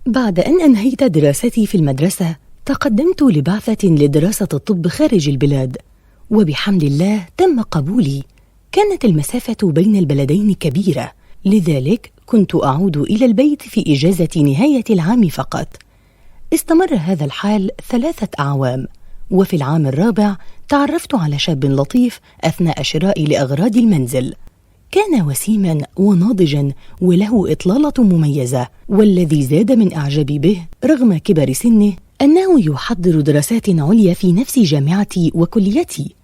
بعد أن أنهيت دراستي في المدرسة تقدمت لبعثة لدراسة الطب خارج البلاد، وبحمد الله تم قبولي. كانت المسافة بين البلدين كبيرة، لذلك كنت أعود إلى البيت في إجازة نهاية العام فقط. استمر هذا الحال 3 أعوام، وفي العام الرابع تعرفت على شاب لطيف أثناء شرائي لأغراض المنزل. كان وسيما وناضجا وله إطلالة مميزة، والذي زاد من إعجابي به رغم كبر سنه أنه يحضر دراسات عليا في نفس جامعتي وكليتي.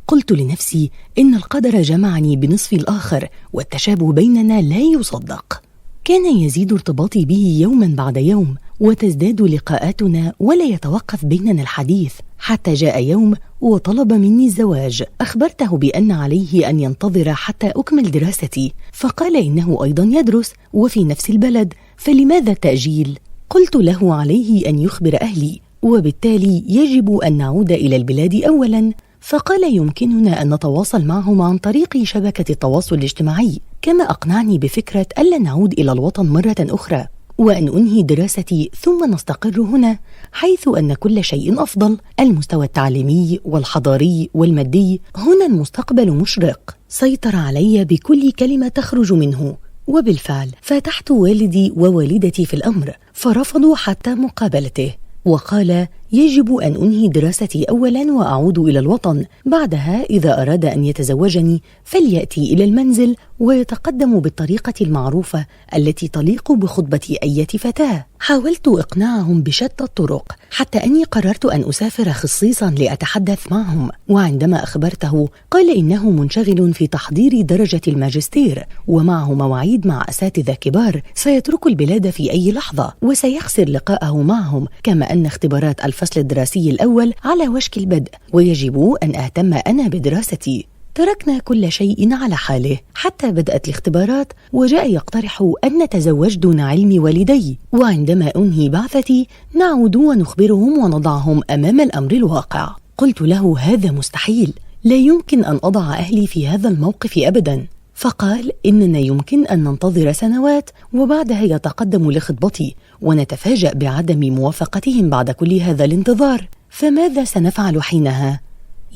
قلت لنفسي إن القدر جمعني بنصفي الآخر، والتشابه بيننا لا يصدق. كان يزيد ارتباطي به يوما بعد يوم، وتزداد لقاءاتنا ولا يتوقف بيننا الحديث، حتى جاء يوم وطلب مني الزواج. أخبرته بأن عليه أن ينتظر حتى أكمل دراستي، فقال إنه أيضا يدرس وفي نفس البلد، فلماذا التأجيل؟ قلت له عليه أن يخبر أهلي، وبالتالي يجب أن نعود إلى البلاد أولا. فقال يمكننا أن نتواصل معهم عن طريق شبكة التواصل الاجتماعي، كما أقنعني بفكرة ألا نعود إلى الوطن مرة أخرى، وأن أنهي دراستي ثم نستقر هنا، حيث أن كل شيء أفضل، المستوى التعليمي والحضاري والمادي. هنا المستقبل مشرق. سيطر علي بكل كلمة تخرج منه، وبالفعل فتحت والدي ووالدتي في الأمر، فرفضوا حتى مقابلته، وقال يجب أن أنهي دراستي أولا وأعود إلى الوطن، بعدها إذا أراد أن يتزوجني فليأتي إلى المنزل ويتقدم بالطريقة المعروفة التي تليق بخطبة أية فتاة. حاولت إقناعهم بشتى الطرق، حتى أني قررت أن أسافر خصيصا لأتحدث معهم، وعندما أخبرته قال إنه منشغل في تحضير درجة الماجستير، ومعه مواعيد مع أساتذة كبار، سيترك البلاد في أي لحظة وسيخسر لقاءه معهم، كما أن اختبارات الفصل الدراسي الأول على وشك البدء، ويجب أن أهتم أنا بدراستي. تركنا كل شيء على حاله حتى بدأت الاختبارات، وجاء يقترح أن نتزوج دون علم والدي، وعندما أنهي بعثتي نعود ونخبرهم ونضعهم أمام الأمر الواقع. قلت له هذا مستحيل، لا يمكن أن أضع أهلي في هذا الموقف أبدا. فقال إننا يمكن أن ننتظر سنوات وبعدها يتقدم لخطبتي، ونتفاجأ بعدم موافقتهم بعد كل هذا الانتظار، فماذا سنفعل حينها؟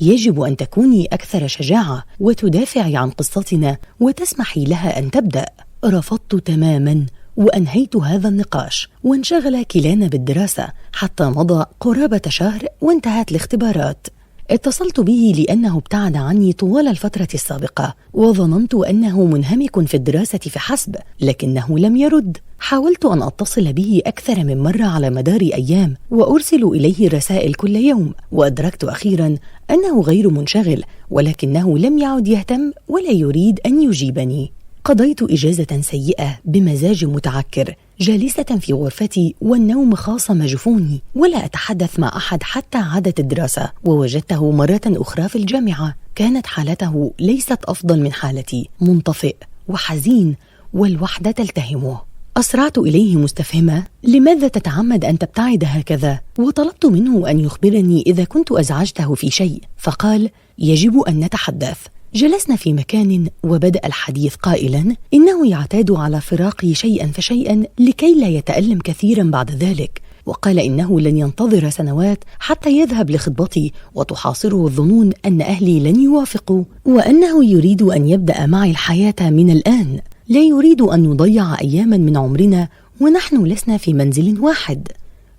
يجب أن تكوني أكثر شجاعة وتدافعي عن قصتنا وتسمحي لها أن تبدأ. رفضت تماما وأنهيت هذا النقاش، وانشغل كلانا بالدراسة حتى مضى قرابة شهر وانتهت الاختبارات. اتصلت به لأنه ابتعد عني طوال الفترة السابقة، وظننت أنه منهمك في الدراسة فحسب، لكنه لم يرد. حاولت أن أتصل به أكثر من مرة على مدار أيام، وأرسل إليه رسائل كل يوم، وأدركت أخيرا أنه غير منشغل، ولكنه لم يعد يهتم ولا يريد أن يجيبني. قضيت إجازة سيئة بمزاج متعكر، جالسة في غرفتي والنوم خاصم جفوني، ولا أتحدث مع أحد حتى عادت الدراسة، ووجدته مرة أخرى في الجامعة. كانت حالته ليست أفضل من حالتي، منطفئ وحزين والوحدة تلتهمه. أسرعت إليه مستفهمة لماذا تتعمد أن تبتعد هكذا، وطلبت منه أن يخبرني إذا كنت أزعجته في شيء، فقال يجب أن نتحدث. جلسنا في مكان وبدأ الحديث قائلا إنه يعتاد على فراقي شيئا فشيئا لكي لا يتألم كثيرا بعد ذلك، وقال إنه لن ينتظر سنوات حتى يذهب لخطبتي وتحاصره الظنون أن أهلي لن يوافقوا، وأنه يريد أن يبدأ معي الحياة من الآن، لا يريد أن نضيع أياما من عمرنا ونحن لسنا في منزل واحد.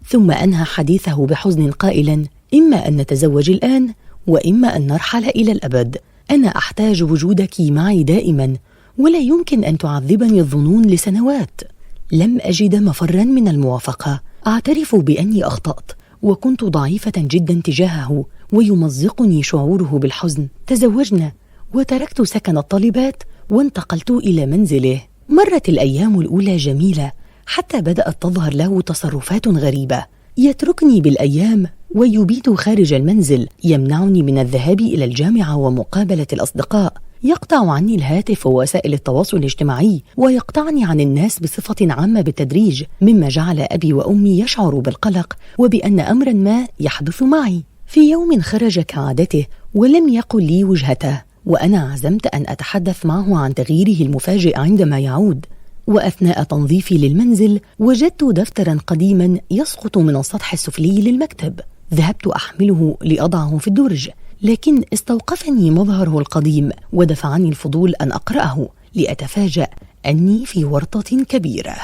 ثم أنهى حديثه بحزن قائلا إما أن نتزوج الآن وإما أن نرحل إلى الأبد. أنا أحتاج وجودك معي دائما، ولا يمكن أن تعذبني الظنون لسنوات. لم أجد مفرا من الموافقة. أعترف بأني أخطأت وكنت ضعيفة جدا تجاهه، ويمزقني شعوره بالحزن. تزوجنا وتركت سكن الطالبات وانتقلت إلى منزله. مرت الأيام الأولى جميلة حتى بدأت تظهر له تصرفات غريبة. يتركني بالأيام ويبيت خارج المنزل، يمنعني من الذهاب إلى الجامعة ومقابلة الأصدقاء، يقطع عني الهاتف ووسائل التواصل الاجتماعي، ويقطعني عن الناس بصفة عامة بالتدريج، مما جعل أبي وأمي يشعروا بالقلق وبأن أمرا ما يحدث معي. في يوم خرج كعادته ولم يقل لي وجهته، وأنا عزمت أن أتحدث معه عن تغييره المفاجئ عندما يعود. وأثناء تنظيفي للمنزل وجدت دفترا قديما يسقط من السطح السفلي للمكتب. ذهبت أحمله لأضعه في الدرج، لكن استوقفني مظهره القديم ودفعني الفضول أن أقرأه، لأتفاجأ أني في ورطة كبيرة.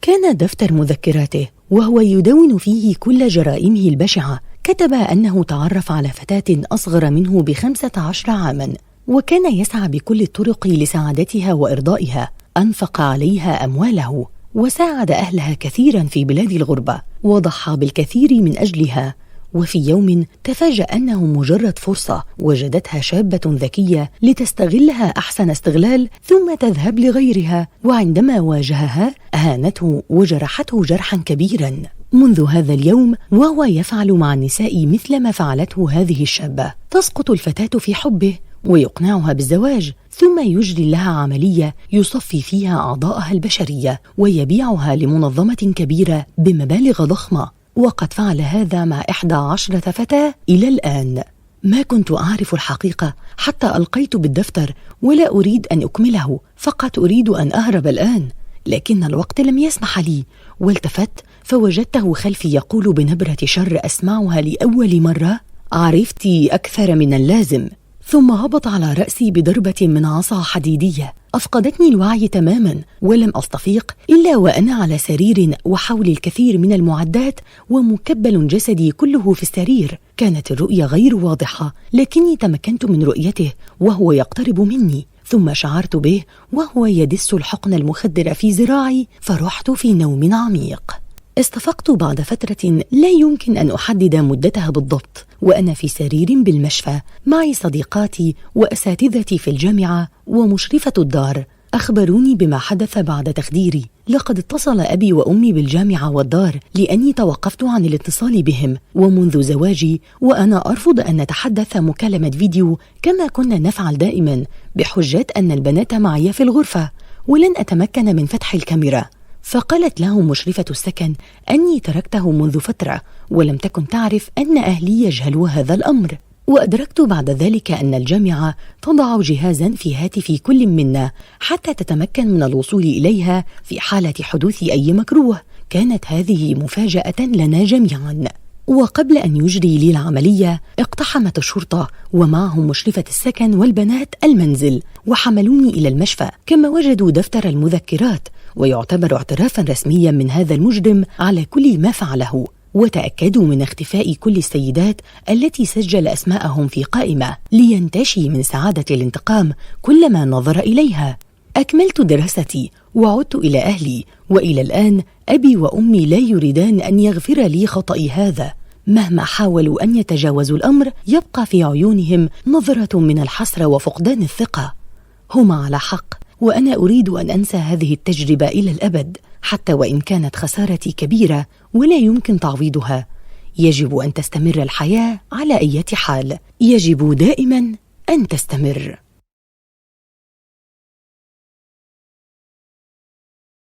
كان دفتر مذكراته وهو يدون فيه كل جرائمه البشعة. كتب أنه تعرف على فتاة أصغر منه ب15 عاما، وكان يسعى بكل الطرق لسعادتها وإرضائها. أنفق عليها أمواله وساعد أهلها كثيرا في بلاد الغربة، وضحى بالكثير من أجلها. وفي يوم تفاجأ أنه مجرد فرصة وجدتها شابة ذكية لتستغلها أحسن استغلال، ثم تذهب لغيرها، وعندما واجهها أهانته وجرحته جرحا كبيرا. منذ هذا اليوم وهو يفعل مع النساء مثل ما فعلته هذه الشابة. تسقط الفتاة في حبه ويقنعها بالزواج، ثم يجري لها عملية يصفي فيها أعضاءها البشرية ويبيعها لمنظمة كبيرة بمبالغ ضخمة، وقد فعل هذا مع 11 فتاة إلى الآن. ما كنت أعرف الحقيقة حتى ألقيت بالدفتر، ولا أريد أن أكمله، فقط أريد أن أهرب الآن، لكن الوقت لم يسمح لي. والتفت فوجدته خلفي يقول بنبرة شر أسمعها لأول مرة: عرفت أكثر من اللازم. ثم هبط على رأسي بضربة من عصا حديدية أفقدتني الوعي تماما، ولم أستفيق إلا وأنا على سرير وحولي الكثير من المعدات ومكبل جسدي كله في السرير. كانت الرؤية غير واضحة، لكني تمكنت من رؤيته وهو يقترب مني، ثم شعرت به وهو يدس الحقن المخدر في ذراعي، فرحت في نوم عميق. استفقت بعد فترة لا يمكن أن أحدد مدتها بالضبط، وأنا في سرير بالمشفى معي صديقاتي وأساتذتي في الجامعة ومشرفة الدار. أخبروني بما حدث بعد تخديري. لقد اتصل أبي وأمي بالجامعة والدار لأني توقفت عن الاتصال بهم، ومنذ زواجي وأنا أرفض أن نتحدث مكالمة فيديو كما كنا نفعل دائما، بحجة أن البنات معي في الغرفة ولن أتمكن من فتح الكاميرا. فقالت لهم مشرفة السكن أني تركته منذ فترة، ولم تكن تعرف أن أهلي يجهلوا هذا الأمر. وأدركت بعد ذلك أن الجامعة تضع جهازا في هاتف كل منا حتى تتمكن من الوصول إليها في حالة حدوث أي مكروه. كانت هذه مفاجأة لنا جميعا. وقبل أن يجري لي العملية اقتحمت الشرطة ومعهم مشرفة السكن والبنات المنزل، وحملوني إلى المشفى، كما وجدوا دفتر المذكرات، ويعتبر اعترافا رسميا من هذا المجرم على كل ما فعله. وتأكدوا من اختفاء كل السيدات التي سجل أسماءهم في قائمة لينتشي من سعادة الانتقام كلما نظر إليها. أكملت دراستي وعدت إلى أهلي، وإلى الآن أبي وأمي لا يريدان أن يغفر لي خطئي هذا. مهما حاولوا أن يتجاوزوا الأمر يبقى في عيونهم نظرة من الحسرة وفقدان الثقة. هما على حق، وأنا أريد أن أنسى هذه التجربة إلى الأبد، حتى وإن كانت خسارتي كبيرة ولا يمكن تعويضها. يجب أن تستمر الحياة على أي حال، يجب دائما أن تستمر.